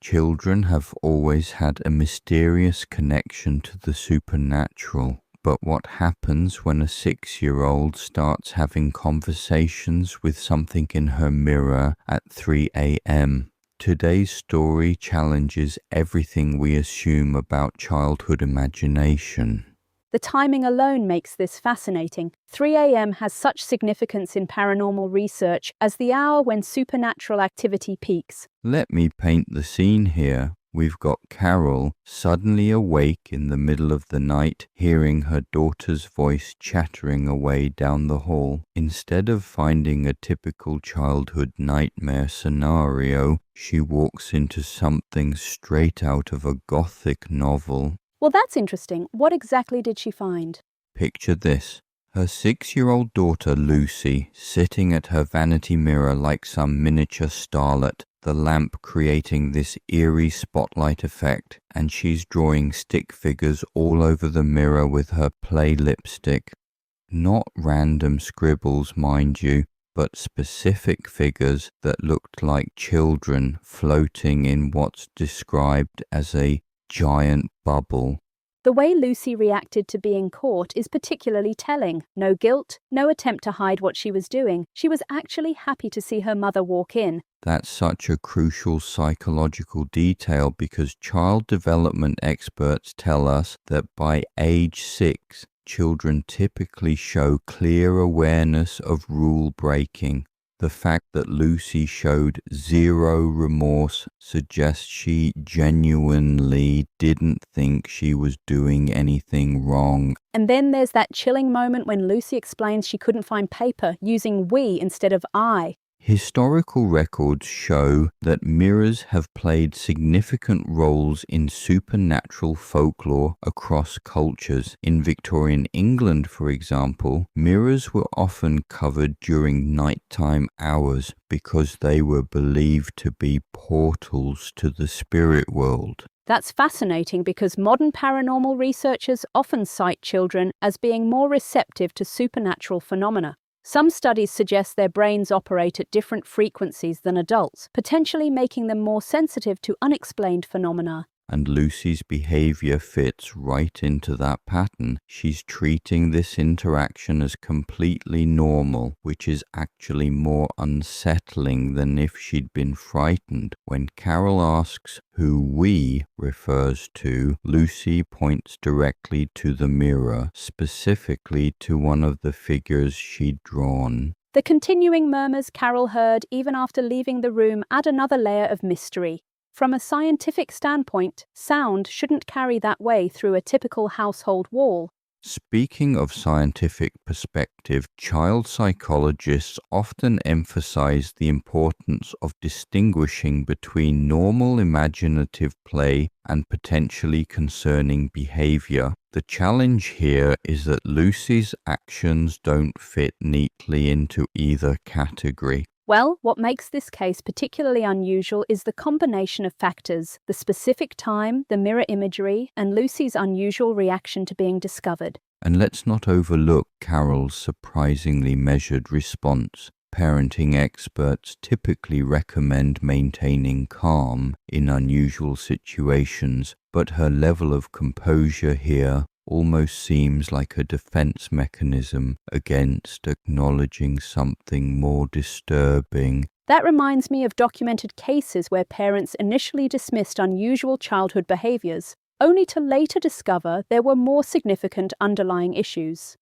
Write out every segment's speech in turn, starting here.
Children have always had a mysterious connection to the supernatural. But what happens when a 6-year-old starts having conversations with something in her mirror at 3 a.m.? Today's story challenges everything we assume about childhood imagination. The timing alone makes this fascinating. 3 a.m. has such significance in paranormal research as the hour when supernatural activity peaks. Let me paint the scene here. We've got Carol suddenly awake in the middle of the night, hearing her daughter's voice chattering away down the hall. Instead of finding a typical childhood nightmare scenario, she walks into something straight out of a gothic novel. Well, that's interesting. What exactly did she find? Picture this. Her 6-year-old daughter, Lucy, sitting at her vanity mirror like some miniature starlet, the lamp creating this eerie spotlight effect, and she's drawing stick figures all over the mirror with her play lipstick. Not random scribbles, mind you, but specific figures that looked like children floating in what's described as a giant bubble. The way Lucy reacted to being caught is particularly telling. No guilt, no attempt to hide what she was doing. She was actually happy to see her mother walk in. That's such a crucial psychological detail because child development experts tell us that by age 6, children typically show clear awareness of rule breaking. The fact that Lucy showed zero remorse suggests she genuinely didn't think she was doing anything wrong. And then there's that chilling moment when Lucy explains she couldn't find paper, using we instead of I. Historical records show that mirrors have played significant roles in supernatural folklore across cultures. In Victorian England, for example, mirrors were often covered during nighttime hours because they were believed to be portals to the spirit world. That's fascinating because modern paranormal researchers often cite children as being more receptive to supernatural phenomena. Some studies suggest their brains operate at different frequencies than adults, potentially making them more sensitive to unexplained phenomena. And Lucy's behavior fits right into that pattern. She's treating this interaction as completely normal, which is actually more unsettling than if she'd been frightened. When Carol asks who we refers to, Lucy points directly to the mirror, specifically to one of the figures she'd drawn. The continuing murmurs Carol heard even after leaving the room add another layer of mystery. From a scientific standpoint, sound shouldn't carry that way through a typical household wall. Speaking of scientific perspective, child psychologists often emphasize the importance of distinguishing between normal imaginative play and potentially concerning behavior. The challenge here is that Lucy's actions don't fit neatly into either category. Well, what makes this case particularly unusual is the combination of factors: the specific time, the mirror imagery, and Lucy's unusual reaction to being discovered. And let's not overlook Carol's surprisingly measured response. Parenting experts typically recommend maintaining calm in unusual situations, but her level of composure here almost seems like a defense mechanism against acknowledging something more disturbing. That reminds me of documented cases where parents initially dismissed unusual childhood behaviors, only to later discover there were more significant underlying issues.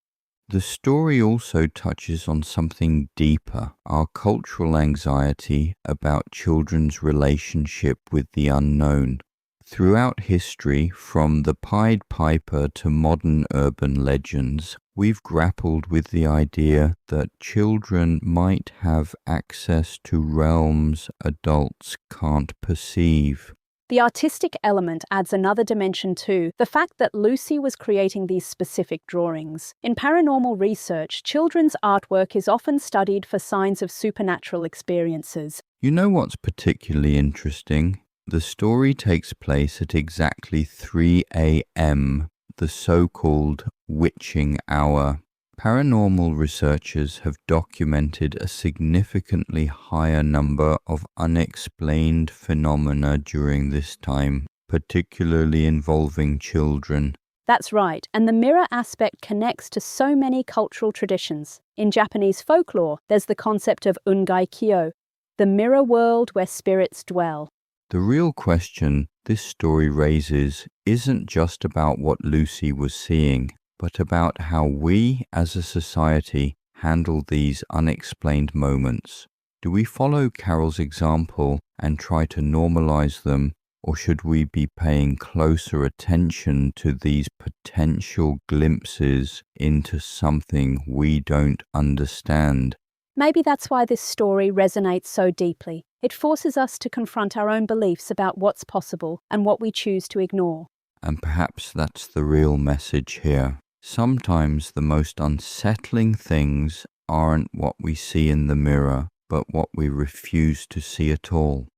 The story also touches on something deeper, our cultural anxiety about children's relationship with the unknown. Throughout history, from the Pied Piper to modern urban legends, we've grappled with the idea that children might have access to realms adults can't perceive. The artistic element adds another dimension too, the fact that Lucy was creating these specific drawings. In paranormal research, children's artwork is often studied for signs of supernatural experiences. You know what's particularly interesting? The story takes place at exactly 3 a.m., the so-called witching hour. Paranormal researchers have documented a significantly higher number of unexplained phenomena during this time, particularly involving children. That's right, and the mirror aspect connects to so many cultural traditions. In Japanese folklore, there's the concept of ungai-kyo, the mirror world where spirits dwell. The real question this story raises isn't just about what Lucy was seeing, but about how we as a society handle these unexplained moments. Do we follow Carol's example and try to normalize them, or should we be paying closer attention to these potential glimpses into something we don't understand? Maybe that's why this story resonates so deeply. It forces us to confront our own beliefs about what's possible and what we choose to ignore. And perhaps that's the real message here. Sometimes the most unsettling things aren't what we see in the mirror, but what we refuse to see at all.